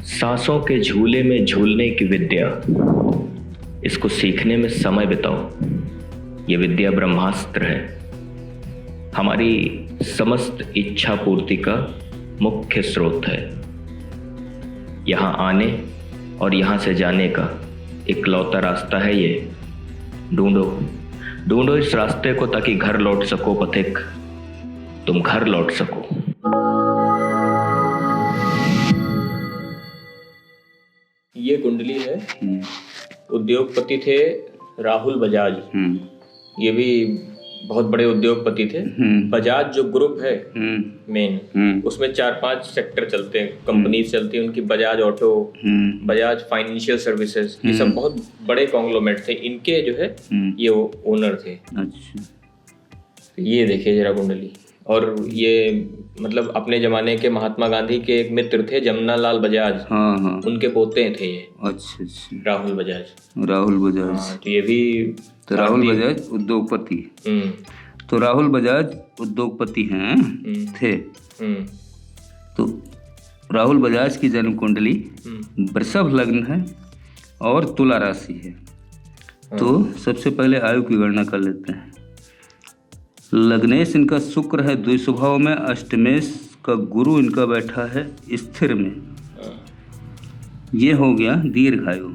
सांसों के झूले में झूलने की विद्या, इसको सीखने में समय बिताओ। ये विद्या ब्रह्मास्त्र है, हमारी समस्त इच्छा पूर्ति का मुख्य स्रोत है। यहाँ आने और यहाँ से जाने का इकलौता रास्ता है ये। ढूंढो ढूंढो इस रास्ते को, ताकि घर लौट सको पथिक, तुम घर लौट सको। ये कुंडली है। उद्योगपति थे राहुल बजाज। ये भी बहुत बड़े उद्योगपति थे। बजाज जो ग्रुप है मेन, उसमें 4-5 सेक्टर चलते हैं, कंपनीज चलती हैं उनकी। Bajaj auto, Bajaj financial services, ये सब बहुत बड़े कॉन्ग्लोमेरेट थे। इनके जो है ये ओनर थे। अच्छा, ये देखिए जरा कुंडली। और ये मतलब अपने जमाने के महात्मा गांधी के एक मित्र थे, जमनालाल बजाज। हाँ, उनके पोते थे ये। अच्छा। राहुल बजाज। तो ये भी राहुल बजाज उद्योगपति। तो राहुल बजाज उद्योगपति हैं थे। तो राहुल बजाज की जन्म कुंडली वृषभ लग्न है और तुला राशि है। तो सबसे पहले आयु की गणना कर लेते हैं। लग्नेश इनका शुक्र है द्विस्वभाव में, अष्टमेश का गुरु इनका बैठा है स्थिर में। ये हो गया दीर्घायु।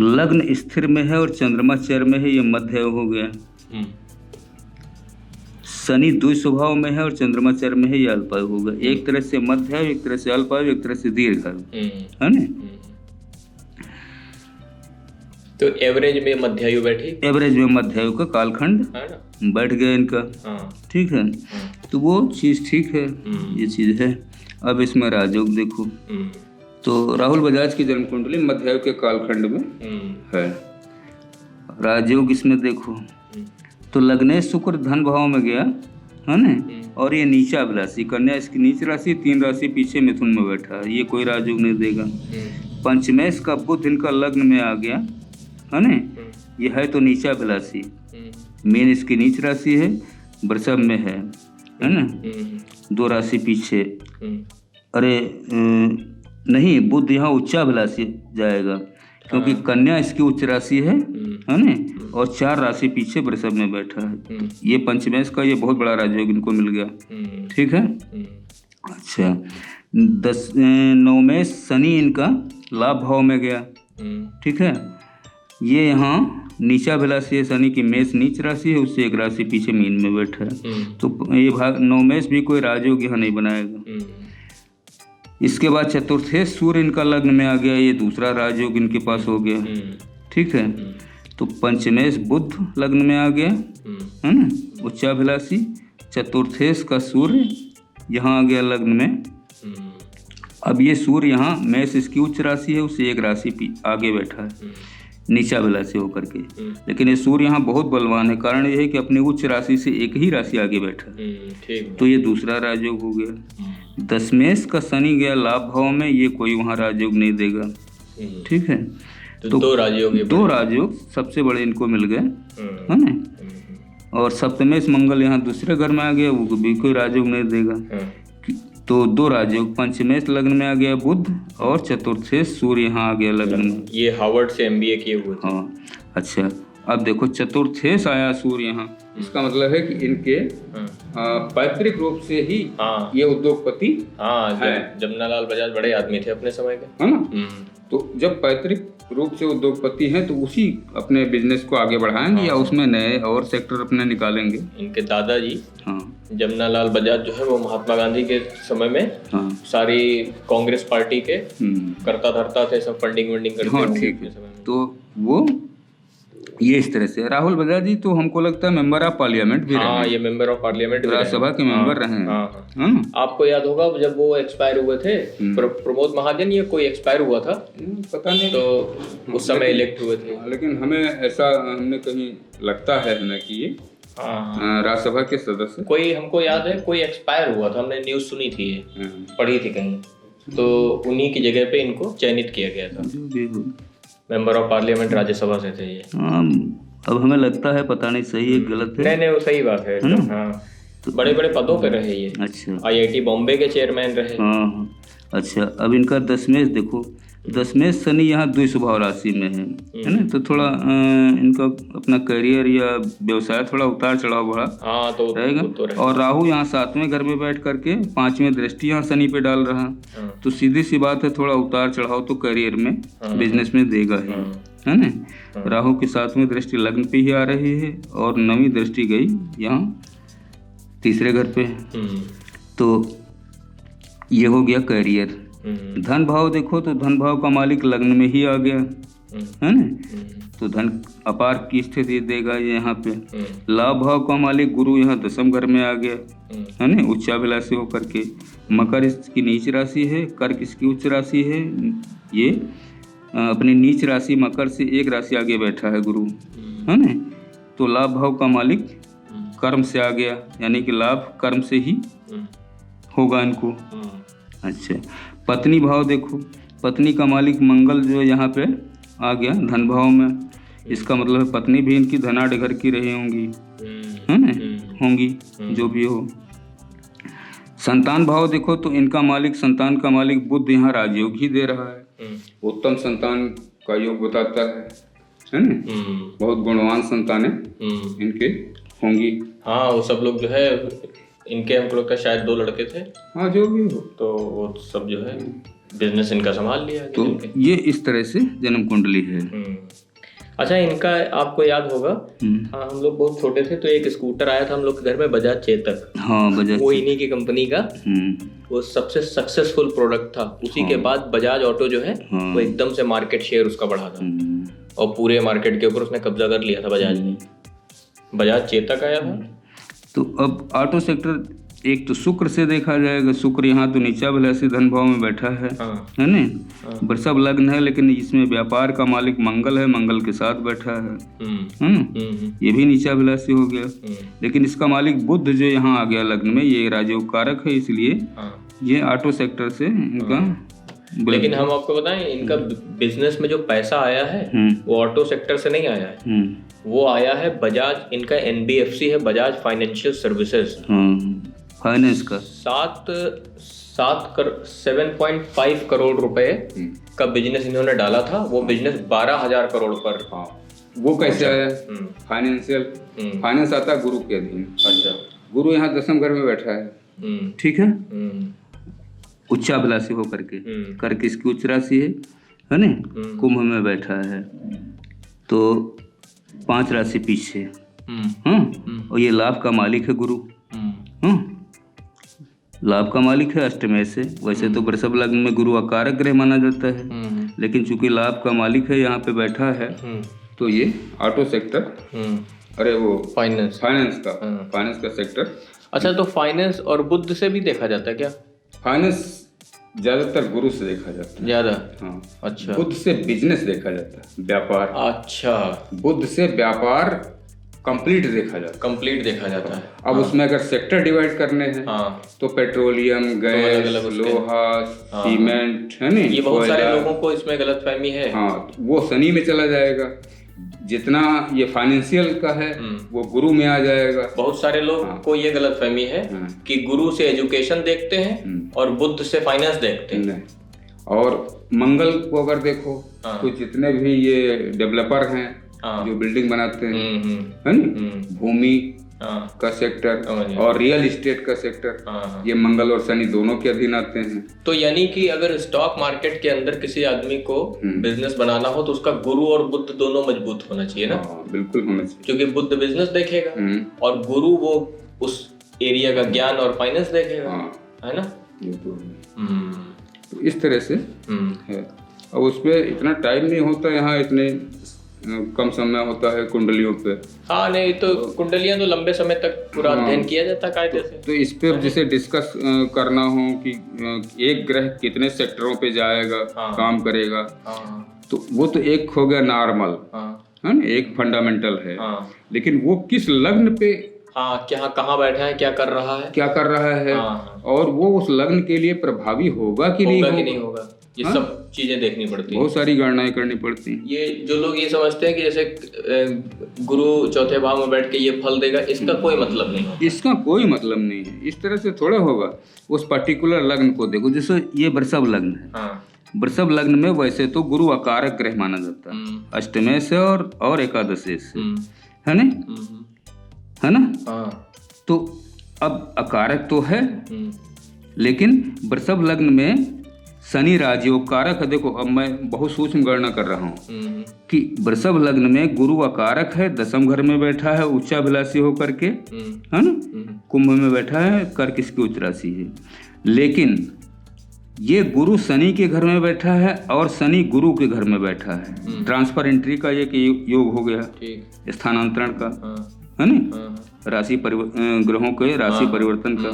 लग्न स्थिर में है और चंद्रमा चर में है, ये मध्य हो गया। शनि द्विस्वभाव में है और चंद्रमा चर में है, ये अल्पायु हो गया। एक तरह से मध्य है, एक तरह से अल्पायु, एक तरह से दीर्घायु, है ना। तो एवरेज में मध्यायु बैठी। एवरेज में मध्यायु का कालखंड बैठ गया इनका। ठीक है, तो वो चीज ठीक है, ये चीज है। अब इसमें राजयोग देखो। तो राहुल बजाज की जन्म कुंडली मध्यायु के कालखंड में है। राजयोग इसमें देखो तो लग्नेश शुक्र धन भाव में गया, है ना। और ये नीचा राशि कन्या, इसकी नीच राशि, 3 राशि पीछे मिथुन में बैठा है, ये कोई राजयोग नहीं देगा। पंचमेश का बुध इनका लग्न में आ गया, है ना। ये है तो नीचा राशि, मेन इसकी नीच राशि है, वृषभ में है ना। 2 राशि पीछे। अरे नहीं, बुध यहाँ उच्चाभिलाषी जाएगा, क्योंकि कन्या इसकी उच्च राशि है ना। और 4 राशि पीछे वृषभ में बैठा है। ये पंचमेश का ये बहुत बड़ा राजयोग इनको मिल गया। ठीक है। अच्छा, 9 शनि इनका लाभ भाव में गया। ठीक है, ये यहाँ नीचा अभिलाषी है, शनि की मेष नीच राशि है, उससे 1 राशि पीछे मीन में बैठा है। तो ये भाग 9 भी कोई राजयोग यहाँ नहीं बनाएगा। इसके बाद चतुर्थे सूर्य इनका लग्न में आ गया, ये दूसरा राजयोग इनके पास हो गया। ठीक है, तो पंचमेश बुध लग्न में आ गया, है ना, उच्चाभिलाषी। चतुर्थेश का सूर्य यहाँ आ गया लग्न में। अब ये सूर्य यहाँ मेष इसकी उच्च राशि है, उससे 1 राशि आगे बैठा है, नीचा अभिलाषी होकर के। लेकिन ये सूर्य यहाँ बहुत बलवान है, कारण ये है कि अपनी उच्च राशि से 1 ही राशि आगे बैठा है। तो ये दूसरा राजयोग हो गया। दशमेश का शनि गया लाभ भाव में, ये कोई वहाँ राजयोग नहीं देगा। ठीक है, तो 2 राजयोग सबसे बड़े इनको मिल गए, है ना। और सप्तमेश मंगल यहाँ दूसरे घर में आ गया, वो भी कोई राजयोग नहीं देगा। तो 2 राजयोग, पंचमेश लग्न में आ गया बुध, और चतुर्थेश सूर्य यहाँ आ गया लग्न में। ये हार्वर्ड से MBA किए हुए थे। हाँ, अच्छा। अब देखो चतुर्थेश आया सूर्य यहाँ, इसका मतलब है कि इनके पैतृक रूप से ही ये उद्योगपति है। जमनालाल बजाज बड़े आदमी थे अपने समय के, है ना। तो जब पैतृक रूप से उद्योगपति हैं तो उसी अपने बिजनेस को आगे बढ़ाएंगे या उसमें नए और सेक्टर अपने निकालेंगे। इनके दादाजी जमनालाल बजाज जो है वो महात्मा गांधी के समय में सारी कांग्रेस पार्टी के करता धरता थे, सब फंडिंग वंडिंग करते। ठीक है, तो वो ये इस तरह से। राहुल बजाज जी तो हमको लगता है मेंबर ऑफ पार्लियामेंट भी रहे। ये मेंबर ऑफ पार्लियामेंट, राज्यसभा के मेंबर रहे हैं। आपको याद होगा जब वो एक्सपायर हुए थे, प्रमोद महाजन, ये कोई एक्सपायर हुआ था, पता नहीं, तो उस समय इलेक्ट हुए थे। लेकिन हमें ऐसा हमने कहीं लगता है हमें कि ये राज्यसभा के सदस्य, कोई हमको याद है कोई एक्सपायर हुआ था, हमने न्यूज सुनी थी, पढ़ी थी कहीं, तो उन्हीं की जगह पे इनको चयनित किया गया था। मेंबर ऑफ पार्लियामेंट राज्यसभा से थे ये। अब हमें लगता है, पता नहीं सही है गलत है। नहीं, वो सही बात है। बड़े बड़े पदों पे रहे ये। अच्छा, IIT बॉम्बे के चेयरमैन रहे। हाँ। अच्छा, अब इनका दशमेश देखो, दशमेश शनि यहाँ द्वि स्वभाव राशि में है ना, तो थोड़ा इनका अपना करियर या व्यवसाय थोड़ा उतार चढ़ाव बड़ा हाँ तो रहेगा। तो और राहु यहाँ 7वें घर में बैठ करके 5वें दृष्टि यहाँ शनि पे डाल रहा, तो सीधी सी बात है, थोड़ा उतार चढ़ाव तो करियर में, बिजनेस में देगा ही, है ना। राहु की 7वें दृष्टि लग्न पे ही आ रही है और 9वीं दृष्टि गई यहाँ 3रे घर पे, तो ये हो गया करियर। धन भाव देखो तो धन भाव का मालिक लग्न में ही आ गया, है ना, तो धन अपार की स्थिति देगा ये यहाँ पे। लाभ भाव का मालिक गुरु यहाँ 10वें घर में आ गया, है ना, उच्चाभिलाषी होकर के। मकर इसकी नीच राशि है, कर्क इसकी उच्च राशि है, ये अपनी नीच राशि मकर से एक राशि आगे बैठा है गुरु, है ना, तो लाभ भाव का मालिक कर्म से आ गया, यानी कि लाभ कर्म से ही होगा इनको। अच्छा, पत्नी भाव देखो, पत्नी का मालिक मंगल जो यहाँ पे आ गया धन भाव में, इसका मतलब है पत्नी भी इनकी धनाढ़ घर की रही होंगी, है ना, होंगी, जो भी हो। संतान भाव देखो तो इनका मालिक, संतान का मालिक बुध यहाँ राजयोग ही दे रहा है, उत्तम संतान का योग बताता है ना, बहुत गुणवान संतानें इनके होंगी। हाँ, वो सब लोग जो है इनके, हम लोग का शायद 2 लड़के थे, हाँ जो भी हो, तो वो सब जो है बिजनेस इनका संभाल लिया। तो ये इस तरह से जन्म कुंडली है। अच्छा, इनका आपको याद होगा, हाँ, हम लोग बहुत छोटे थे तो एक स्कूटर आया था हम लोग के घर में, बजाज चेतक। हाँ, बजाज, वो इन्हीं की कंपनी का, वो सबसे सक्सेसफुल प्रोडक्ट था। उसी के बाद बजाज ऑटो जो है वो एकदम से मार्केट शेयर उसका बढ़ा था और पूरे मार्केट के ऊपर उसने कब्जा कर लिया था बजाज ने। बजाज चेतक आया था। तो अब ऑटो सेक्टर एक तो शुक्र से देखा जाएगा, शुक्र यहाँ तो नीचाभिलाषी धन भाव में बैठा है ना, वृषभ लग्न है, लेकिन इसमें व्यापार का मालिक मंगल है, मंगल के साथ बैठा है ना, ये भी नीचाभिलाषी हो गया। लेकिन इसका मालिक बुध जो यहाँ आ गया लग्न में, ये राजयोग कारक है, इसलिए ये ऑटो सेक्टर से इनका। लेकिन हम आपको बताएं, इनका बिजनेस में जो पैसा आया है वो ऑटो सेक्टर से नहीं आया है, वो आया है बजाज, इनका NBFC है, बजाज फाइनेंशियल सर्विसेज, फाइनेंस का 7.5 करोड़ रुपए का बिजनेस इन्होंने डाला था। वो बिजनेस 12,000 करोड़ पर। वो कैसे आया? फाइनेंशियल, फाइनेंस आता है गुरु के अधीन। अच्छा, गुरु यहाँ 10वें घर में बैठा है, ठीक है, उच्चाभिलाषी होकर के, करके इसकी उच्च राशि है ना, कुंभ में बैठा है, तो 5 राशि पीछे, और ये लाभ का मालिक है गुरु, लाभ का मालिक है अष्टमेश से। वैसे तो वृषभ लग्न में गुरु अकारक ग्रह माना जाता है, लेकिन चूंकि लाभ का मालिक है यहाँ पे बैठा है, तो ये ऑटो सेक्टर, अरे वो फाइनेंस का सेक्टर। अच्छा, तो फाइनेंस और बुध से भी देखा जाता है क्या? फाइनेंस ज्यादातर गुरु से देखा जाता है ज्यादा। हाँ, अच्छा, बुध से बिजनेस देखा जाता है, व्यापार। अच्छा, बुध से व्यापार कंप्लीट देखा जाता है। अब उसमें अगर सेक्टर डिवाइड करने हैं, तो पेट्रोलियम, गैस, लोहा, सीमेंट, है ना, ये बहुत सारे लोगों को इसमें गलतफहमी है। हाँ, वो शनि में चला जाएगा। जितना ये फाइनेंशियल का है वो गुरु में आ जाएगा। बहुत सारे लोग को ये गलतफहमी है कि गुरु से एजुकेशन देखते हैं और बुध से फाइनेंस देखते हैं। और मंगल को अगर देखो तो जितने भी ये डेवलपर हैं जो बिल्डिंग बनाते हैं, है ना, भूमि का सेक्टर और रियल एस्टेट का सेक्टर, ये मंगल और शनि दोनों के अधीन आते हैं। तो यानी कि अगर स्टॉक मार्केट के अंदर किसी आदमी को बिजनेस बनाना हो तो उसका गुरु और बुध दोनों मजबूत होना चाहिए ना? बिल्कुल होना चाहिए, क्योंकि बुध बिजनेस देखेगा और गुरु वो उस एरिया का ज्ञान और फाइनेंस देखेगा, है ना? ये तो इस तरह से है। अब उसपे इतना टाइम नहीं होता, यहाँ इतने कम समय होता है कुंडलियों पे। हाँ, नहीं तो कुंडलियां तो लंबे समय तक पूरा अध्ययन किया जाता है कायदे से। तो इस पे जैसे डिस्कस करना हो कि एक ग्रह कितने सेक्टरों पे जाएगा, काम करेगा, तो वो तो एक हो गया नॉर्मल, है ना, एक फंडामेंटल है। लेकिन वो किस लग्न पे कहाँ बैठा है, क्या कर रहा है, और वो उस लग्न के लिए प्रभावी होगा कि नहीं होगा, ये सब चीजें देखनी पड़ती है, बहुत सारी गणनाएं करनी पड़ती हैं। ये जो लोग ये समझते हैं कि जैसे गुरु चौथे भाव में बैठ के ये फल देगा, इसका कोई मतलब नहीं है। इसका कोई मतलब नहीं है, इस तरह से थोड़ा होगा। उस पर्टिकुलर लग्न को देखो, जैसे ये वृषभ लग्न है। हाँ। वृषभ लग्न में वैसे तो गुरु अकारक ग्रह माना जाता है, अष्टमे से और एकादशी से, है ना, है ना। हाँ। तो अब अकारक तो है, लेकिन वृषभ लग्न में शनि राजयोग कारक है। देखो अब मैं बहुत सूक्ष्म गणना कर रहा हूँ कि वृषभ लग्न में गुरु अकारक है, दसम घर में बैठा है उच्चाभिलाषी होकर के, है ना, कुंभ में बैठा है, कर्क इसकी उच्च राशि है। लेकिन ये गुरु शनि के घर में बैठा है और शनि गुरु के घर में बैठा है। ट्रांसफर एंट्री का ये योग हो गया, स्थानांतरण का, है ना, राशि ग्रहों के राशि परिवर्तन का।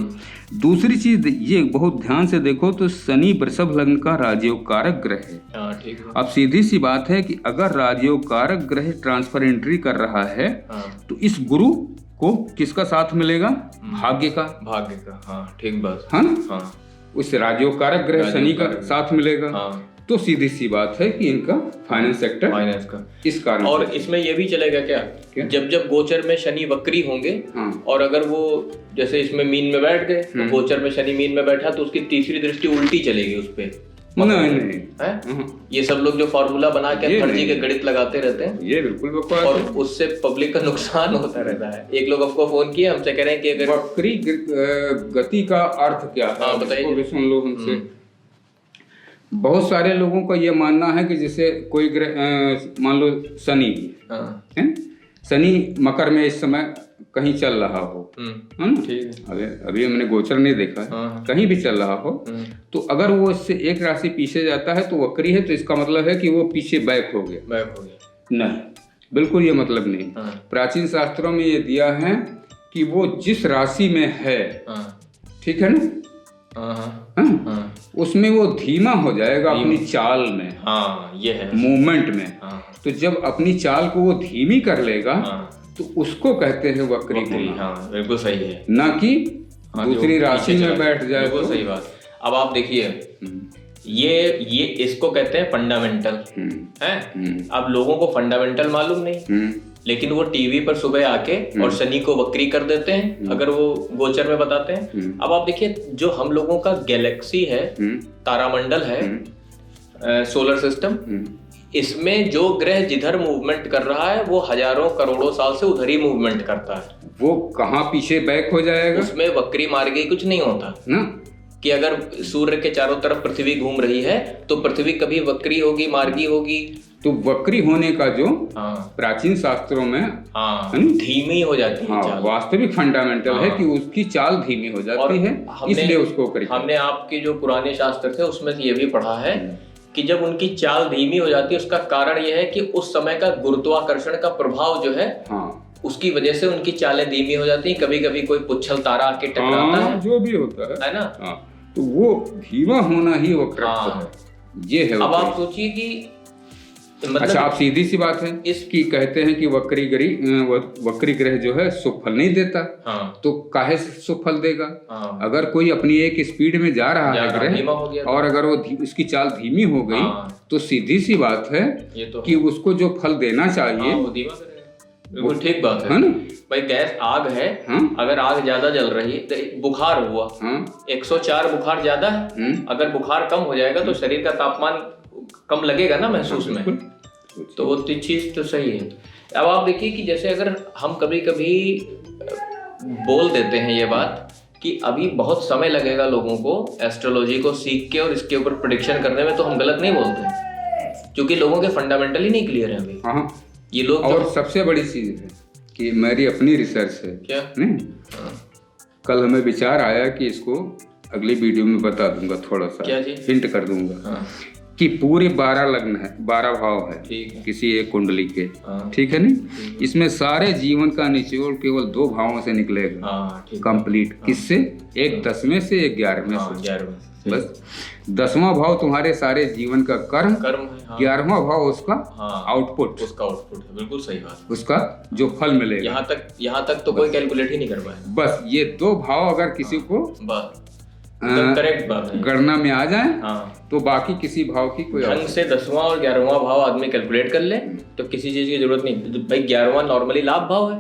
दूसरी चीज ये बहुत ध्यान से देखो तो शनि वृषभ लग्न का राजयोग कारक ग्रह है। अब सीधी सी बात है कि अगर राजयोग कारक ग्रह ट्रांसफर एंट्री कर रहा है तो इस गुरु को किसका साथ मिलेगा? भाग्य का। हाँ ठीक बात है ना। उस राजयोग कारक ग्रह शनि का साथ मिलेगा। तो सीधी सी बात है कि इनका फाइनेंस सेक्टर, फाइनेंस का इस कारण। और इसमें ये भी चलेगा क्या? जब जब गोचर में शनि वक्री होंगे, और अगर वो जैसे इसमें मीन में बैठ गए, तो गोचर में शनि मीन में बैठा तो उसकी तीसरी दृष्टि उल्टी चलेगी उस पे। नहीं। ये सब लोग जो फॉर्मूला बना के फर्जी के गणित लगाते रहते हैं, ये बिल्कुल बकवास है। और उससे पब्लिक का नुकसान होता रहता है। एक लोग आपको फोन किए, हमसे कह रहे हैं कि अगर वक्री गति का अर्थ क्या है, बताइए, सुन लो हमसे। बहुत सारे लोगों का ये मानना है कि जैसे कोई ग्रह, मान लो शनि है, शनि मकर में इस समय कहीं चल रहा हो, है ना, ठीक है, अभी हमने गोचर नहीं देखा है, कहीं भी चल रहा हो, तो अगर वो इससे एक राशि पीछे जाता है तो वक्री है, तो इसका मतलब है कि वो पीछे बैक हो गया। नहीं, बिल्कुल ये मतलब नहीं। प्राचीन शास्त्रों में ये दिया है कि वो जिस राशि में है, ठीक है ना, उसमें वो धीमा हो जाएगा अपनी चाल में, ये है मूवमेंट में। तो जब अपनी चाल को वो धीमी कर लेगा तो उसको कहते हैं वक्री होना। बिल्कुल सही है, ना कि दूसरी राशि में बैठ जाए। बिल्कुल सही बात। अब आप देखिए, ये इसको कहते हैं फंडामेंटल है। अब लोगों को फंडामेंटल मालूम नहीं, लेकिन वो टीवी पर सुबह आके और शनि को वक्री कर देते हैं, अगर वो गोचर में बताते हैं। अब आप देखिए, जो हम लोगों का गैलेक्सी है, तारामंडल है, सोलर सिस्टम, इसमें जो ग्रह जिधर मूवमेंट कर रहा है वो हजारों करोड़ों साल से उधर ही मूवमेंट करता है। वो कहाँ पीछे बैक हो जाएगा? उसमें वक्री मार्गी कुछ नहीं होता ना, कि अगर सूर्य के चारों तरफ पृथ्वी घूम रही है तो पृथ्वी कभी वक्री होगी, मार्गी होगी। तो वक्री होने का जो प्राचीन शास्त्रों में धीमी हो जाती है चाल। वास्तविक फंडामेंटल है कि उसकी चाल धीमी हो जाती है, इसलिए उसको हमने आपके जो पुराने शास्त्र थे उसमें ये भी पढ़ा है कि जब उनकी चाल धीमी हो जाती है, उसका कारण यह है कि उस समय का गुरुत्वाकर्षण का प्रभाव जो है, उसकी वजह से उनकी चालें धीमी हो जाती हैं। कभी कभी कोई पुच्छल तारा आके टकराता है, जो भी होता है ना, तो वो धीमा होना ही वक्रत्व है। ये है। अब आप सोचिए कि मतलब, अच्छा, आप सीधी सी बात है इसकी कहते हैं कि वक्री ग्रह जो है सुफल नहीं देता। तो काहे से सुफल देगा? अगर कोई अपनी एक स्पीड में जा रहा है ग्रह, और अगर वो उसकी चाल धीमी हो गई, तो सीधी सी बात है कि उसको जो फल देना चाहिए वो धीमा करेगा। बिल्कुल ठीक बात है ना भाई। गैस आग है, अगर आग ज्यादा जल रही है, तो बुखार हुआ, 104 बुखार ज्यादा है, अगर बुखार कम हो जाएगा तो शरीर का तापमान कम लगेगा ना महसूस में, तो वो चीज तो सही है। अब आप देखिए कि जैसे अगर हम कभी कभी बोल देते हैं ये बात कि अभी बहुत समय लगेगा लोगों को एस्ट्रोलॉजी को सीख के और इसके ऊपर प्रेडिक्शन करने में, तो हम गलत नहीं बोलते, क्योंकि लोगों के फंडामेंटल ही नहीं क्लियर है अभी ये लोग। और सबसे बड़ी चीज है कि मेरी अपनी रिसर्च है, क्या नहीं, कल हमें विचार आया कि इसको अगली वीडियो में बता दूंगा, थोड़ा सा हिंट कर दूंगा कि पूरे 12 लग्न है, 12 भाव है किसी एक कुंडली के, ठीक है नहीं। इसमें सारे जीवन का निचोड़ केवल 2 भावों से निकलेगा कंप्लीट। किससे? एक 10वें से, एक 11वें से। बस 10वां भाव तुम्हारे सारे जीवन का कर्म है, 11वां भाव उसका आउटपुट, है। बिल्कुल सही बात, उसका जो फल मिलेगा। यहाँ तक तो कोई कैलकुलेट ही नहीं कर पाया। बस ये 2 भाव अगर किसी को करेक्ट बात है, गणना में आ जाए हाँ, तो बाकी किसी भाव की कोई ढंग से 10वां और 11वां भाव आदमी कैलकुलेट कर ले तो किसी चीज की जरूरत नहीं। भाई 11वां नॉर्मली लाभ भाव है,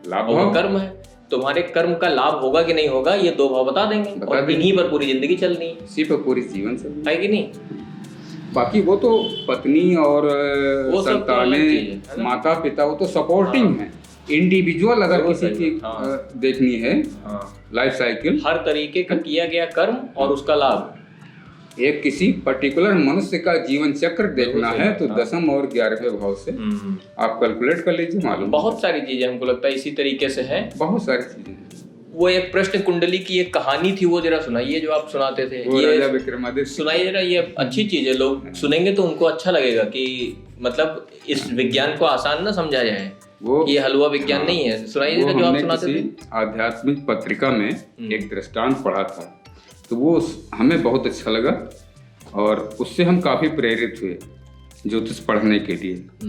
लाभ और वो भाव कर्म है, तुम्हारे कर्म का लाभ होगा कि नहीं होगा ये 2 भाव बता देंगे, और इन्हीं पर पूरी जिंदगी चलनी है, इसी पर पूरी जीवन चलनी है कि नहीं। बाकी वो तो पत्नी और संतानें, माता पिता, वो तो सपोर्टिंग है। इंडिविजुअल अगर किसी की देखनी है लाइफ साइकिल, हर तरीके का किया गया कर्म और उसका लाभ, एक किसी पर्टिकुलर मनुष्य का जीवन चक्र देखना है तो 10वें और 11वें भाव से आप कैलकुलेट कर लीजिए, मालूम। बहुत सारी चीजें हमको लगता है इसी तरीके से है, बहुत सारी चीजें। वो एक प्रश्न कुंडली की एक कहानी थी, वो जरा सुनाइए जो आप सुनाते थे, वो राजा विक्रमादित्य, सुनाइए जरा, ये अच्छी चीज है, लोग सुनेंगे तो उनको अच्छा लगेगा कि मतलब इस विज्ञान को आसान ना समझा जाए, वो ये हलवा विज्ञान नहीं है। सुनाइए जरा जो आप सुनाते थे। आध्यात्मिक पत्रिका में एक दृष्टांत पढ़ा था तो वो हमें बहुत अच्छा लगा और उससे हम काफी प्रेरित हुए ज्योतिष पढ़ने के लिए।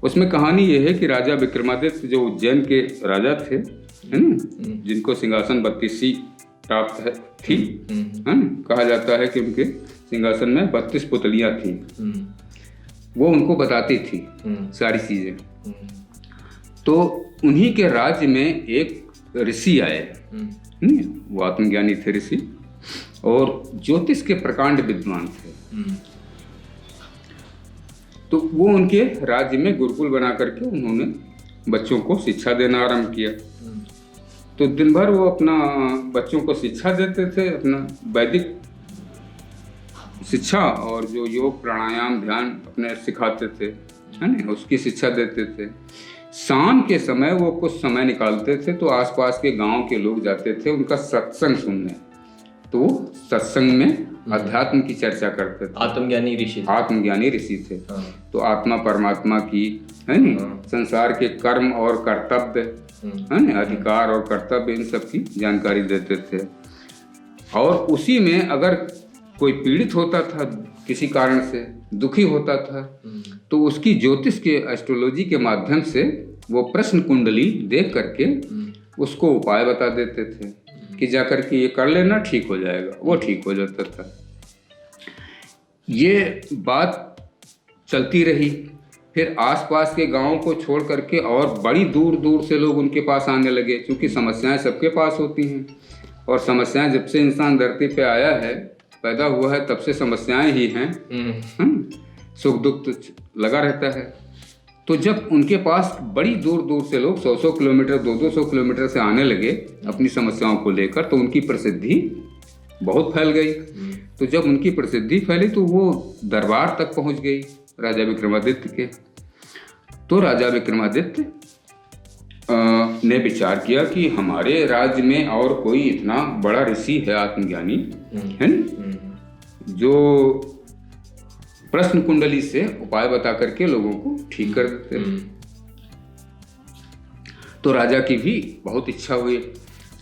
उसमें कहानी ये है कि राजा विक्रमादित्य जो उज्जैन के राजा थे, है ना, जिनको सिंहासन 32 प्राप्त थी, है ना, कहा जाता है कि उनके सिंहासन में 32 पुतलियां थी, वो उनको बताती थी सारी चीजें। तो उन्हीं के राज्य में एक ऋषि आए, वो आत्मज्ञानी थे ऋषि, और ज्योतिष के प्रकांड विद्वान थे। तो वो उनके राज्य में गुरुकुल बना करके उन्होंने बच्चों को शिक्षा देना आरंभ किया। तो दिन भर वो अपना बच्चों को शिक्षा देते थे, अपना वैदिक शिक्षा, और जो योग प्राणायाम ध्यान अपने सिखाते थे, है ना, उसकी शिक्षा देते थे। शाम के समय वो कुछ समय निकालते थे तो आसपास के गांव के लोग जाते थे उनका सत्संग सुनने। तो सत्संग में अध्यात्म की चर्चा करते थे। आत्मज्ञानी ऋषि थे। तो आत्मा परमात्मा की, है ना, संसार के कर्म और कर्तव्य, है ना, अधिकार और कर्तव्य, इन सब की जानकारी देते थे। और उसी में अगर कोई पीड़ित होता था, किसी कारण से दुखी होता था, तो उसकी ज्योतिष के एस्ट्रोलॉजी के माध्यम से वो प्रश्न कुंडली देख करके उसको उपाय बता देते थे कि जाकर के ये कर लेना, ठीक हो जाएगा। वो ठीक हो जाता था। ये बात चलती रही। फिर आसपास के गांवों को छोड़ करके और बड़ी दूर दूर से लोग उनके पास आने लगे, क्योंकि समस्याएं सबके पास होती हैं, और समस्याएं जब से इंसान धरती पे आया है, पैदा हुआ है, तब से समस्याएं ही हैं। सुख दुख तो लगा रहता है। तो जब उनके पास बड़ी दूर दूर से लोग 100-100 किलोमीटर 200-200 किलोमीटर से आने लगे अपनी समस्याओं को लेकर, तो उनकी प्रसिद्धि बहुत फैल गई। तो जब उनकी प्रसिद्धि फैली तो वो दरबार तक पहुंच गई राजा विक्रमादित्य के। तो राजा विक्रमादित्य ने विचार किया कि हमारे राज्य में और कोई इतना बड़ा ऋषि है, आत्मज्ञानी है न, जो प्रश्न कुंडली से उपाय बता करके लोगों को ठीक कर देते हैं। तो राजा की भी बहुत इच्छा हुई।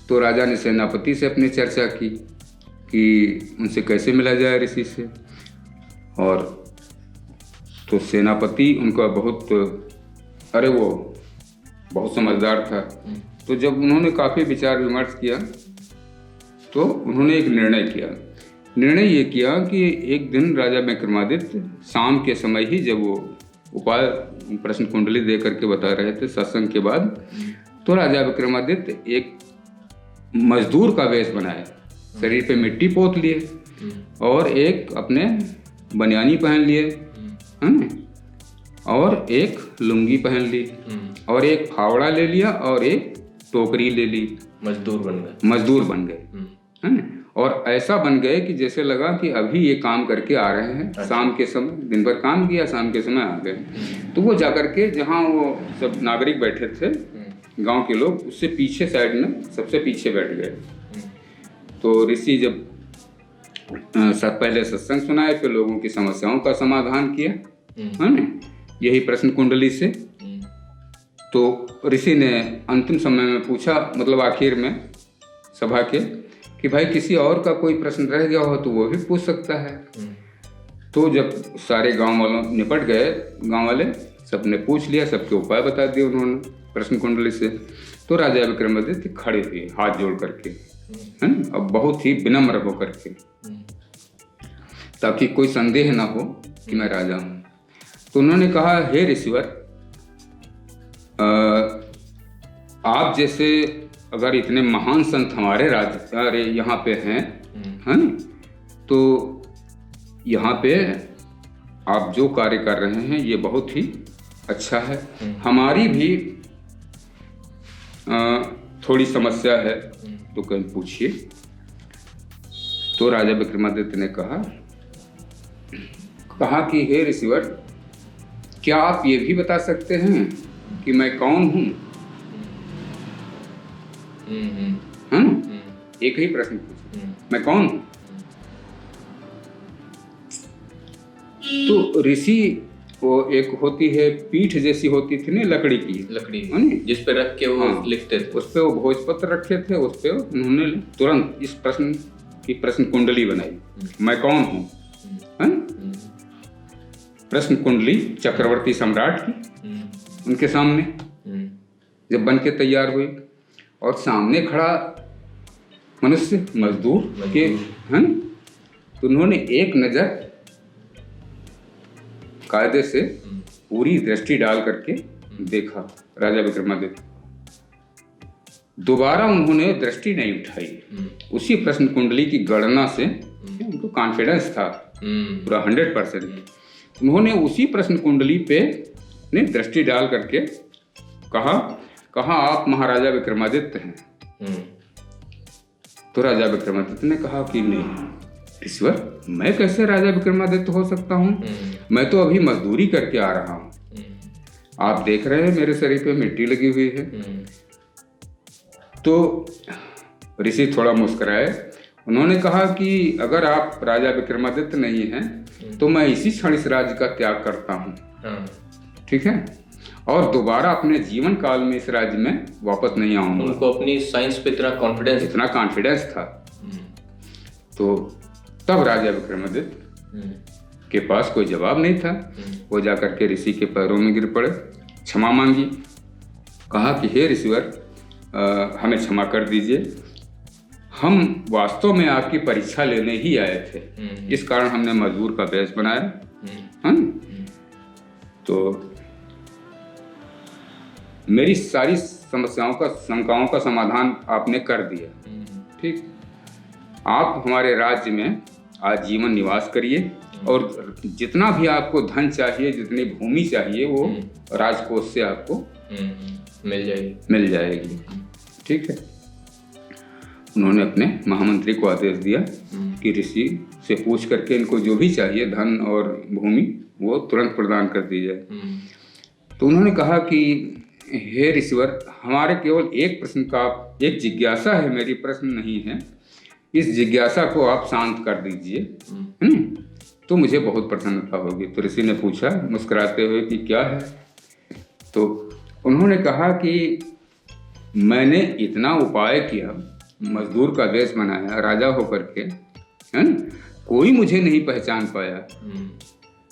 तो राजा ने सेनापति से अपनी चर्चा की कि उनसे कैसे मिला जाए ऋषि से। और तो सेनापति उनका बहुत, अरे वो बहुत समझदार था। तो जब उन्होंने काफ़ी विचार विमर्श किया तो उन्होंने एक निर्णय ये किया कि एक दिन राजा विक्रमादित्य शाम के समय ही, जब वो उपाय प्रश्न कुंडली दे करके बता रहे थे सत्संग के बाद, तो राजा विक्रमादित्य एक मजदूर का वेश बनाए, शरीर पे मिट्टी पोत लिए और एक अपने बनियानी पहन लिए, है ना, और एक लुंगी पहन ली और एक फावड़ा ले लिया और एक टोकरी ले ली। मजदूर बन गए, है ना। और ऐसा बन गए कि जैसे लगा कि अभी ये काम करके आ रहे हैं। अच्छा। शाम के समय दिन भर काम किया, शाम के समय आ गए। तो वो जाकर के जहाँ वो सब नागरिक बैठे थे, गांव के लोग, उससे पीछे साइड में सबसे पीछे बैठ गए। तो ऋषि जब पहले सत्संग सुनाए, फिर लोगों की समस्याओं का समाधान किया, है ना, यही प्रश्न कुंडली से। तो ऋषि ने अंतिम समय में पूछा, मतलब आखिर में सभा के, कि भाई किसी और का कोई प्रश्न रह गया हो तो वो भी पूछ सकता है। तो जब सारे गांव वालों निपट गए, गांव वाले सबने पूछ लिया, सबके उपाय बता दिए उन्होंने प्रश्न कुंडली से। तो राजा विक्रमादित्य खड़े हुए हाथ जोड़ करके, है ना, अब बहुत ही विनम्र होकर के, ताकि कोई संदेह ना हो कि मैं राजा हूँ। तो उन्होंने कहा, हे ऋषिवर, आप जैसे अगर इतने महान संत हमारे राज्य यहाँ पे हैं, है ना, तो यहाँ पे आप जो कार्य कर रहे हैं ये बहुत ही अच्छा है। हमारी भी थोड़ी समस्या है, तो कहीं पूछिए। तो राजा विक्रमादित्य ने कहा कि हे ऋषिवर, क्या आप ये भी बता सकते हैं कि मैं कौन हूँ? है ना, एक ही प्रश्न पूछा, मैं कौन हूँ? तो ऋषि, वो एक होती है पीठ जैसी होती थी ना, लकड़ी की, जिस पे रख के वो लिखते थे, उस पे वो भोजपत्र रखे थे, उस पे उन्होंने तुरंत इस प्रश्न की प्रश्न कुंडली बनाई, मैं कौन हूँ? प्रश्न कुंडली चक्रवर्ती सम्राट की उनके सामने जब बन के तैयार हुई, और सामने खड़ा मनुष्य मजदूर के, है ना, तो उन्होंने एक नजर कायदे से पूरी दृष्टि डाल करके देखा राजा विक्रमादित्य। दोबारा उन्होंने दृष्टि नहीं उठाई। उसी प्रश्न कुंडली की गणना से उनको कॉन्फिडेंस था पूरा 100%। उन्होंने उसी प्रश्न कुंडली पे ने दृष्टि डाल करके कहा आप महाराजा विक्रमादित्य हैं। तो राजा विक्रमादित्य ने कहा कि नहीं ईश्वर, मैं कैसे राजा विक्रमादित्य हो सकता हूँ? मैं तो अभी मजदूरी करके आ रहा हूँ। आप देख रहे हैं मेरे शरीर पे मिट्टी लगी हुई है। तो ऋषि थोड़ा मुस्कुराए। उन्होंने कहा कि अगर आप राजा विक्रमादित्य नहीं हैं तो मैं इसी क्षण इस राज्य का त्याग करता हूँ, ठीक है, और दोबारा अपने जीवन काल में इस राज्य में वापस नहीं आऊंगा। उनको अपनी साइंस पे इतना कॉन्फिडेंस था। तो तब राजा विक्रमादित्य के पास कोई जवाब नहीं था। वो जाकर के ऋषि के पैरों में गिर पड़े, क्षमा मांगी, कहा कि हे ऋषिवर, हमें क्षमा कर दीजिए, हम वास्तव में आपकी परीक्षा लेने ही आए थे, इस कारण हमने मजदूर का वेश बनाया। तो मेरी सारी समस्याओं का, शंकाओं का समाधान आपने कर दिया, ठीक, आप हमारे राज्य में आजीवन निवास करिए और जितना भी आपको धन चाहिए, जितनी भूमि चाहिए, वो राजकोष से आपको मिल जाएगी, ठीक है। उन्होंने अपने महामंत्री को आदेश दिया कि ऋषि से पूछ करके इनको जो भी चाहिए धन और भूमि वो तुरंत प्रदान कर दी जाए। तो उन्होंने कहा कि हे ऋषिवर, हमारे केवल एक प्रश्न का, एक जिज्ञासा है, मेरी प्रश्न नहीं है, इस जिज्ञासा को आप शांत कर दीजिए, तो मुझे बहुत प्रसन्नता होगी। तो ऋषि ने पूछा मुस्कुराते हुए कि क्या है? तो उन्होंने कहा कि मैंने इतना उपाय किया, मजदूर का वेश बनाया राजा होकर के, है न, कोई मुझे नहीं पहचान पाया,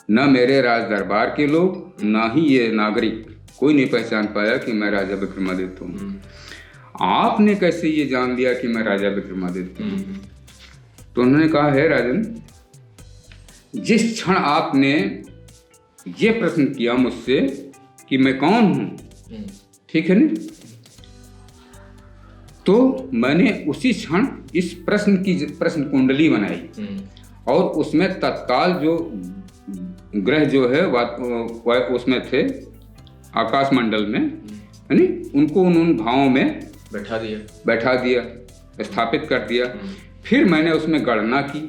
न मेरे राज दरबार के लोग, ना ही ये नागरिक, कोई नहीं पहचान पाया कि मैं राजा विक्रमादित्य हूँ। आपने कैसे ये जान लिया कि मैं राजा विक्रमादित्य हूँ? तो उन्होंने कहा, है राजन, जिस क्षण आपने ये प्रश्न किया मुझसे कि मैं कौन हूँ, ठीक है ना, तो मैंने उसी क्षण इस प्रश्न कुंडली बनाई और उसमें तत्काल जो ग्रह जो है वह उसमें थे आकाश मंडल में, है नी, उनको उन भावों में बैठा दिया, स्थापित कर दिया। फिर मैंने उसमें गणना की।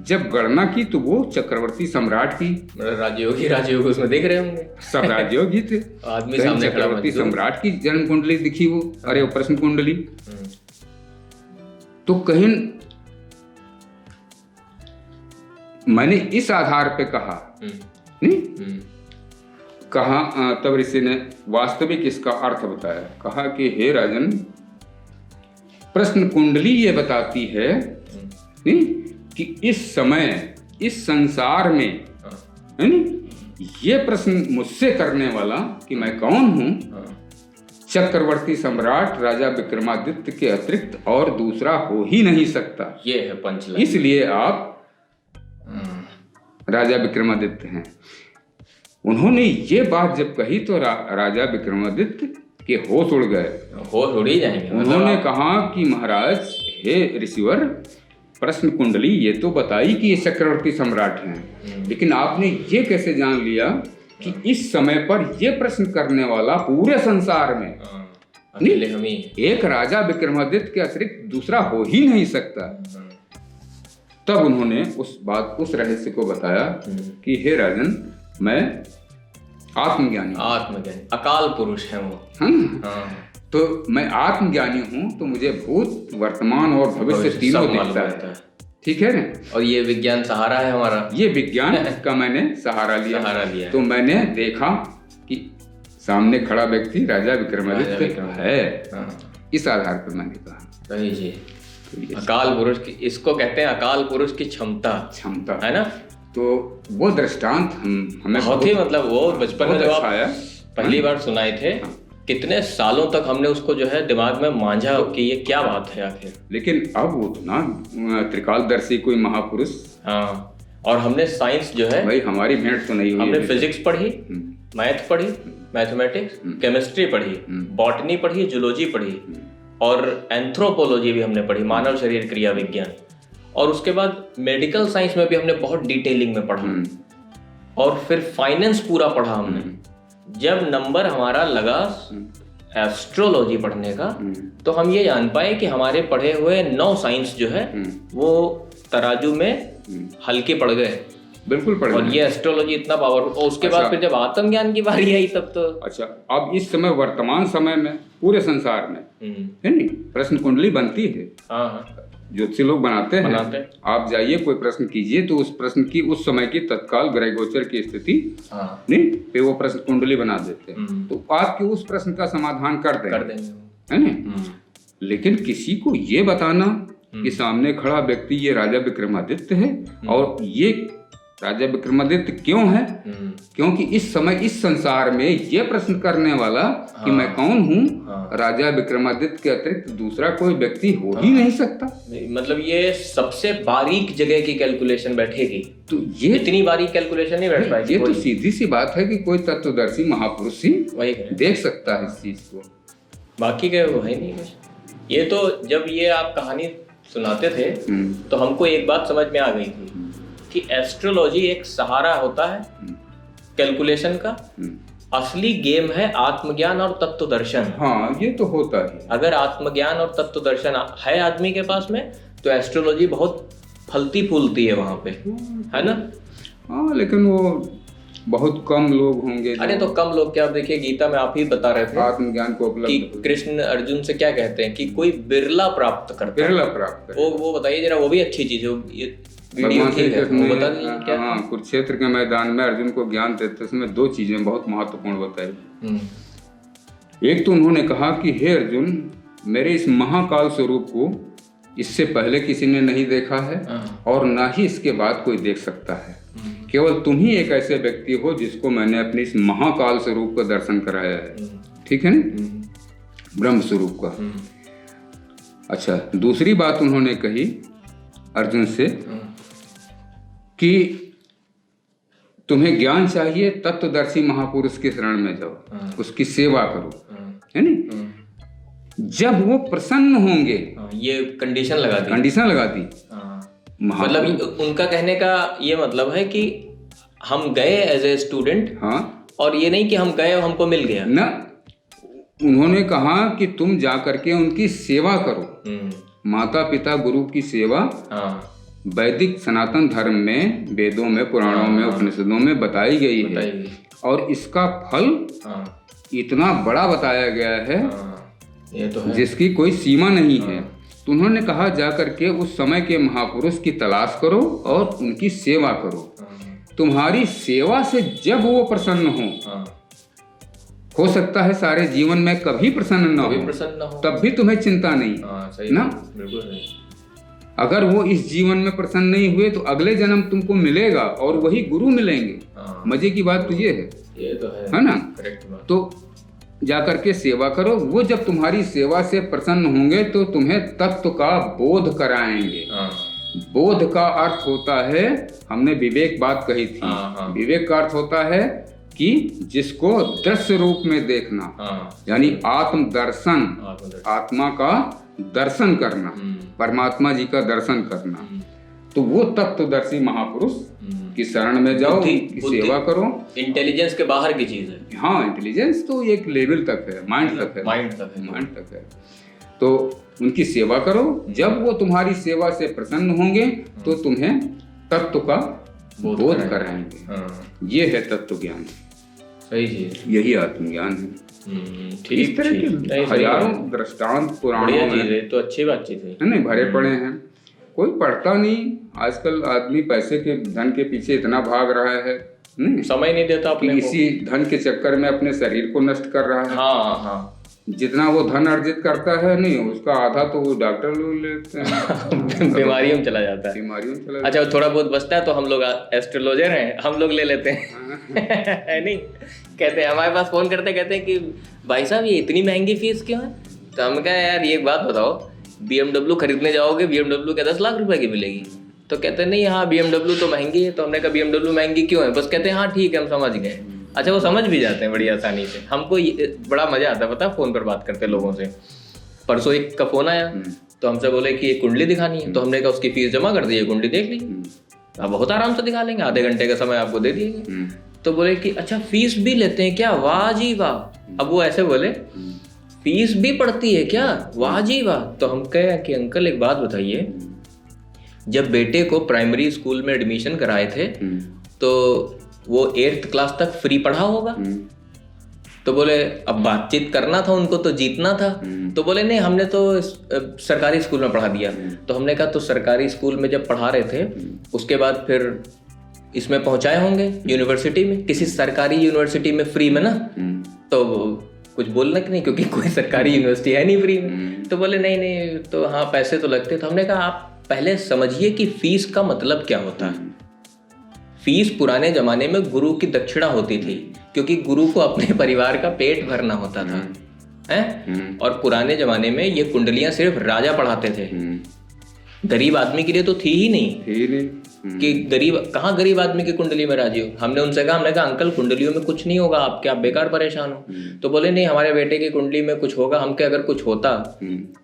जब गणना की तो वो चक्रवर्ती सम्राट की, राजयोग उसमें देख रहे होंगे, सब राजयोगी थे। आदमी सामने चक्रवर्ती सम्राट की जन्म कुंडली दिखी, वो अरे प्रश्न कुंडली। तो कहीं मैंने इस आधार पे कहा, नहीं कहा, तब ऋषि ने वास्तविक इसका अर्थ बताया। कहा कि हे राजन, प्रश्न कुंडली ये बताती है नहीं कि इस समय इस संसार में, है नहीं, ये प्रश्न मुझसे करने वाला कि मैं कौन हूं, चक्रवर्ती सम्राट राजा विक्रमादित्य के अतिरिक्त और दूसरा हो ही नहीं सकता। ये है पंचलाइन। इसलिए आप राजा विक्रमादित्य हैं। उन्होंने ये बात जब कही तो राजा विक्रमादित्य के होश उड़ गए। होश उड़ ही जाएंगे। उन्होंने कहा कि महाराज, हे ऋषिवर, प्रश्न कुंडली ये तो बताई कि ये चक्रवर्ती सम्राट हैं, लेकिन आपने ये कैसे जान लिया कि इस समय पर ये प्रश्न करने वाला पूरे संसार में अकेले हम ही एक राजा विक्रमादित्य के अतिरिक्त दूसरा हो ही नहीं सकता। तब उन्होंने उस रहस्य को बताया कि हे राजन, मैं आत्मज्ञानी अकाल पुरुष है वो। हाँ। तो मैं आत्मज्ञानी हूँ, तो मुझे भूत, वर्तमान और भविष्य तीनों दिखता है। ठीक है ना? और ये विज्ञान सहारा है हमारा। ये विज्ञान का मैंने सहारा लिया। तो मैंने देखा कि सामने खड़ा व्यक्ति राजा विक्रमादित्य है। इस आधार पर मैंने कहा सही जी, अकाल पुरुष की, इसको कहते हैं अकाल पुरुष की क्षमता है ना। तो वो दृष्टांत हमें बहुत ही, मतलब वो बचपन में जब आप पहली बार सुनाए थे, कितने सालों तक हमने उसको जो है दिमाग में मांझा कि ये क्या बात है आखिर। लेकिन अब वो तो ना त्रिकालदर्शी कोई महापुरुष। हाँ, और हमने साइंस जो है, भाई हमारी भेंट तो नहीं हुई। हमने फिजिक्स पढ़ी, मैथ पढ़ी, मैथमेटिक्स, केमिस्ट्री पढ़ी, बॉटनी पढ़ी, जूलॉजी पढ़ी, और एंथ्रोपोलॉजी भी हमने पढ़ी, मानव शरीर क्रिया विज्ञान। और उसके बाद मेडिकल साइंस में भी हमने बहुत डिटेलिंग में पढ़ा। और फिर फाइनेंस पूरा पढ़ा हमने। जब नंबर हमारा लगा एस्ट्रोलॉजी पढ़ने का, तो हम ये जान पाए कि हमारे पढ़े हुए 9 साइंस जो है वो तराजू में हल्के पड़ गए। बिल्कुल पड़ गए। और ये एस्ट्रोलॉजी इतना पावरफुल। और उसके बाद फिर जब आत्मज्ञान की बारी आई तब तो अच्छा, अब इस समय वर्तमान समय में पूरे संसार में है नहीं, प्रश्न कुंडली बनती है। हाँ, ज्योतिषी लोग बनाते हैं। आप जाइए, कोई प्रश्न कीजिए, तो उस प्रश्न की उस समय की तत्काल ग्रह गोचर की स्थिति नहीं पे वो प्रश्न कुंडली बना देते हैं। तो आपके उस प्रश्न का समाधान कर देंगे, है ना। लेकिन किसी को ये बताना कि सामने खड़ा व्यक्ति ये राजा विक्रमादित्य है, और ये राजा विक्रमादित्य क्यों है? क्योंकि इस समय इस संसार में ये प्रश्न करने वाला कि मैं कौन हूँ, राजा विक्रमादित्य के अतिरिक्त दूसरा कोई व्यक्ति हो ही नहीं सकता। मतलब ये सबसे बारीक जगह की कैलकुलेशन बैठेगी। तो ये इतनी बारीक कैलकुलेशन नहीं बैठ पाएगी। ये तो सीधी सी बात है कि कोई तत्वदर्शी महापुरुष ही वही देख सकता है इस चीज को, बाकी का वो है नहीं कुछ। ये तो जब ये आप कहानी सुनाते थे तो हमको एक बात समझ में आ गई थी कि एस्ट्रोलॉजी एक सहारा होता है कैलकुलेशन का। असली गेम है आत्मज्ञान और तत्व दर्शन। हाँ, ये तो होता है। अगर आत्मज्ञान और तत्व दर्शन है आदमी के पास में, तो एस्ट्रोलॉजी बहुत फलती फूलती है वहां पे, है ना। हाँ, लेकिन वो बहुत कम लोग होंगे। अरे तो कम लोग क्या, आप देखिए गीता में आप ही बता रहे थे आत्मज्ञान को उपलब्ध कि कृष्ण अर्जुन से क्या कहते हैं कि कोई बिरला प्राप्त करता है। वो बताइए जरा, वो भी अच्छी चीज है। भगवान श्री कृष्ण हाँ, कुरुक्षेत्र के मैदान में अर्जुन को ज्ञान देते समय 2 चीजें बहुत महत्वपूर्ण बताई। एक तो उन्होंने कहा कि हे अर्जुन, मेरे इस महाकाल स्वरूप को इससे पहले किसी ने नहीं देखा है और ना ही इसके बाद कोई देख सकता है। केवल तुम ही एक ऐसे व्यक्ति हो जिसको मैंने अपने इस महाकाल स्वरूप का दर्शन कराया है। ठीक है ना, ब्रह्म स्वरूप का। अच्छा, दूसरी बात उन्होंने कही अर्जुन से कि तुम्हें ज्ञान चाहिए, तत्वदर्शी महापुरुष के शरण में जाओ, उसकी सेवा करो, है नहीं। जब वो प्रसन्न होंगे, ये कंडीशन लगा दी। मतलब उनका कहने का ये मतलब है कि हम गए एज ए स्टूडेंट, और ये नहीं कि हम गए और हमको मिल गया ना। उन्होंने कहा कि तुम जा करके उनकी सेवा करो। माता पिता गुरु की सेवा वैदिक सनातन धर्म में, वेदों में, पुराणों में, उपनिषदों में बताई गई है, और इसका फल इतना बड़ा बताया गया है, ये तो है, जिसकी कोई सीमा नहीं है। तो उन्होंने कहा जा करके उस समय के महापुरुष की तलाश करो और उनकी सेवा करो। तुम्हारी सेवा से जब वो प्रसन्न हो सकता है सारे जीवन में कभी प्रसन्न न हो, तब भी तुम्हें चिंता नहीं ना। अगर वो इस जीवन में प्रसन्न नहीं हुए तो अगले जन्म तुमको मिलेगा और वही गुरु मिलेंगे। मजे की बात तो ये है ना। तो जाकर के सेवा करो। वो जब तुम्हारी सेवा से प्रसन्न होंगे तो तुम्हें तत्व का बोध कराएंगे। बोध का अर्थ होता है, हमने विवेक बात कही थी, विवेक का अर्थ होता है कि जिसको दृश्य रूप में देखना, यानी आत्म दर्शन, आत्मा का दर्शन करना, परमात्मा जी का दर्शन करना। तो वो तत्वदर्शी महापुरुष की शरण में जाओ, की सेवा करो। इंटेलिजेंस के बाहर की चीज है। हाँ, इंटेलिजेंस तो एक लेवल तक है, माइंड तक है। तो उनकी सेवा करो। जब वो तुम्हारी सेवा से प्रसन्न होंगे तो तुम्हें तत्व का बोध कराएंगे। ये है तत्व ज्ञान। सही चीज, यही आत्मज्ञान है। इस तरह के हजारों दृष्टांत पुराणों में तो अच्छी बातचीत है नहीं भरे पड़े हैं। कोई पढ़ता नहीं। आजकल आदमी पैसे के धन के पीछे इतना भाग रहा है, नहीं समय नहीं देता अपने को। इसी धन के चक्कर में अपने शरीर को नष्ट कर रहा है। हाँ। जितना वो धन अर्जित करता है, नहीं उसका आधा तो वो डॉक्टर लोग लेते हैं। बीमारियों में चला जाता है। अच्छा, थोड़ा बहुत बचता है तो हम लोग एस्ट्रोलॉजर हैं, हम लोग ले लेते हैं। है नहीं, कहते हैं हमारे पास फोन करते, कहते हैं कि भाई साहब ये इतनी महंगी फीस क्यों है। तो हम कहा यार ये बात बताओ, BMW खरीदने जाओगे, BMW क्या 10 लाख रुपए की मिलेगी? तो कहते हैं नहीं हाँ BMW तो महंगी है। तो हमने कहा BMW महंगी क्यों है? बस कहते हैं हाँ ठीक है हम समझ गए। अच्छा, वो समझ भी जाते हैं बड़ी आसानी से। हमको बड़ा मजा आता है पता, फोन पर बात करते लोगों से। परसों एक का फोन आया तो हमसे बोले कि ये कुंडली दिखानी है। तो हमने कहा उसकी फीस जमा कर दी, कुंडली देख ली। अब बहुत आराम से दिखा लेंगे, आधे घंटे का समय आपको दे दिएंगे। तो बोले कि अच्छा फीस भी लेते हैं क्या? वाह जी वाह। अब वो ऐसे बोले फीस भी पड़ती है क्या? वाह जी वाह। तो हम कहे कि अंकल एक बात बताइए, जब बेटे को प्राइमरी स्कूल में एडमिशन कराए थे तो वो 8th क्लास तक फ्री पढ़ा होगा? तो बोले अब बातचीत करना था उनको, तो जीतना था। तो बोले नहीं हमने तो सरकारी स्कूल में पढ़ा दिया। तो हमने कहा तो सरकारी स्कूल में जब पढ़ा रहे थे उसके बाद फिर इसमें पहुंचाए होंगे यूनिवर्सिटी में, किसी सरकारी यूनिवर्सिटी में फ्री में ना। तो कुछ बोलना कि नहीं, क्योंकि कोई सरकारी यूनिवर्सिटी है नहीं फ्री में। तो बोले नहीं तो हाँ पैसे तो लगते। तो हमने कहा आप पहले समझिए कि फीस का मतलब क्या होता है। फीस पुराने जमाने में गुरु की दक्षिणा होती थी, क्योंकि गुरु को अपने परिवार का पेट भरना होता था हैं। और पुराने जमाने में ये कुंडलियां सिर्फ राजा पढ़ाते थे, गरीब आदमी के लिए तो थी ही नहीं। कि गरीब कहाँ गरीब आदमी की कुंडली में राजी हो। हमने उनसे कहा, हमने कहा अंकल कुंडलियों में कुछ नहीं होगा, आप क्या बेकार परेशान हो? तो बोले नहीं हमारे बेटे की कुंडली में कुछ होगा। हम क्या अगर कुछ होता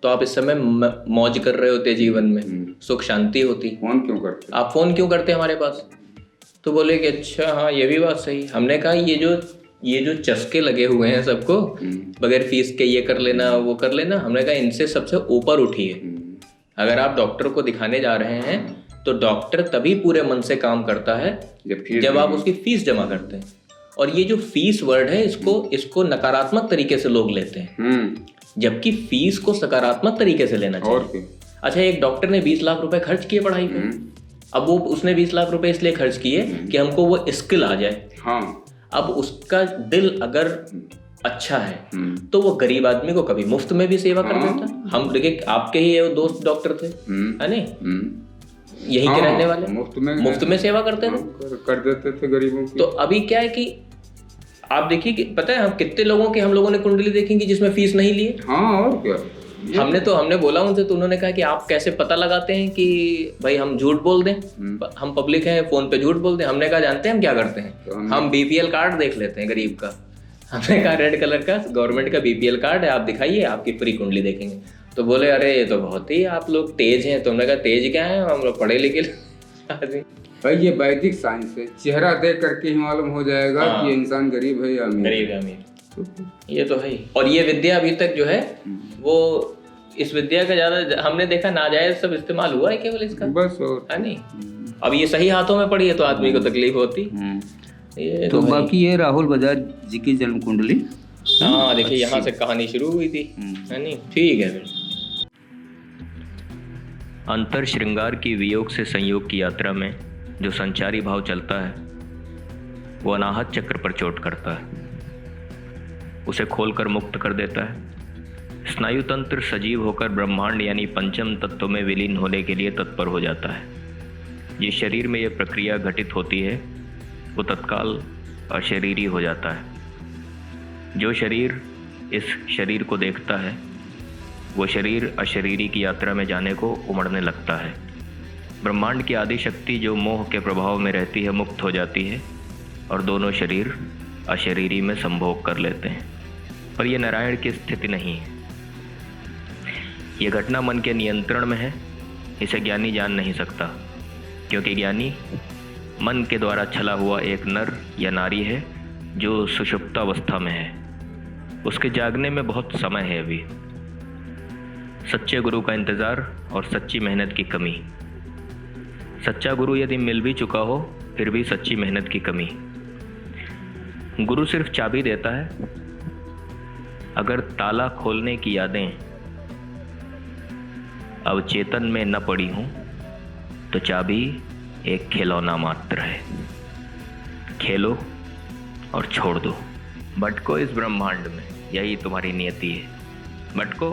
तो आप इस समय मौज कर रहे होते, जीवन में सुख शांति होती। फोन क्यों करते? आप फोन क्यों करते हमारे पास? तो बोले कि अच्छा हाँ ये भी बात सही। हमने कहा ये जो चस्के लगे हुए हैं सबको, बगैर फीस के ये कर लेना वो कर लेना, हमने कहा इनसे सबसे ऊपर उठिए। अगर आप डॉक्टर को दिखाने जा रहे हैं तो डॉक्टर तभी पूरे मन से काम करता है जब आप उसकी फीस जमा करते हैं। और ये जो फीस वर्ड है इसको नकारात्मक तरीके से लोग लेते हैं, जबकि फीस को सकारात्मक तरीके से लेना चाहिए। अच्छा, एक डॉक्टर ने 20 लाख रुपए खर्च किए पढ़ाई पे। अब वो उसने 20 लाख रुपए इसलिए खर्च किए कि हमको वो स्किल आ जाए। अब उसका दिल अगर अच्छा है तो वो गरीब आदमी को कभी मुफ्त में भी सेवा कर देता। हम देखिए आपके ही दोस्त डॉक्टर थे, है नहीं, यहीं के रहने वाले, मुफ्त में सेवा करते थे, कर देते थे गरीबों की। तो अभी क्या है कि आप देखिए कि पता है हम कितने लोगों के हम लोगों ने कुंडली देखेंगी जिसमें फीस नहीं लिए। हाँ और क्या। हमने बोला उनसे तो उन्होंने कहा कि आप कैसे पता लगाते हैं कि भाई हम झूठ बोल दें, हम पब्लिक हैं फोन पे झूठ बोल दें। हमने कहा जानते हैं हम क्या करते हैं, हम BPL कार्ड देख लेते हैं गरीब का। हमने कहा रेड कलर का गवर्नमेंट का BPL कार्ड है, आप दिखाइए आपकी फ्री कुंडली देखेंगे। तो बोले अरे ये तो बहुत ही आप लोग तेज हैं। तो हमने कहा तेज क्या है, हम लोग पढ़े लिखे आदमी। भाई ये वैदिक साइंस है, चेहरा देख करके ही मालूम हो जाएगा कि इंसान गरीब है या अमीर। गरीब या अमीर ये तो है ही। और ये विद्या अभी तक जो है वो इस विद्या का ज्यादा हमने देखा नाजायज सब इस्तेमाल हुआ है केवल इसका, बस और है नहीं। अब ये सही हाथों में पड़ी है तो आदमी को तकलीफ होती। ये तो बाकी ये राहुल बजाज जी की जन्म कुंडली। हाँ देखिए यहाँ से कहानी शुरू हुई थी, है नहीं। ठीक है फिर अंतर श्रृंगार की वियोग से संयोग की यात्रा में जो संचारी भाव चलता है वो अनाहत चक्र पर चोट करता है, उसे खोलकर मुक्त कर देता है। स्नायु तंत्र सजीव होकर ब्रह्मांड यानी पंचम तत्व में विलीन होने के लिए तत्पर हो जाता है। जिस शरीर में यह प्रक्रिया घटित होती है वो तत्काल अशरीरी हो जाता है। जो शरीर इस शरीर को देखता है, वो शरीर अशरीरी की यात्रा में जाने को उमड़ने लगता है। ब्रह्मांड की आदि शक्ति जो मोह के प्रभाव में रहती है मुक्त हो जाती है और दोनों शरीर अशरीरी में संभोग कर लेते हैं। पर यह नारायण की स्थिति नहीं है। यह घटना मन के नियंत्रण में है। इसे ज्ञानी जान नहीं सकता, क्योंकि ज्ञानी मन के द्वारा छला हुआ एक नर या नारी है जो सुषुप्तावस्था में है। उसके जागने में बहुत समय है अभी। सच्चे गुरु का इंतज़ार और सच्ची मेहनत की कमी। सच्चा गुरु यदि मिल भी चुका हो फिर भी सच्ची मेहनत की कमी। गुरु सिर्फ चाबी देता है। अगर ताला खोलने की यादें अवचेतन में न पड़ी हों तो चाबी एक खिलौना मात्र है। खेलो और छोड़ दो। भटको इस ब्रह्मांड में, यही तुम्हारी नियति है। भटको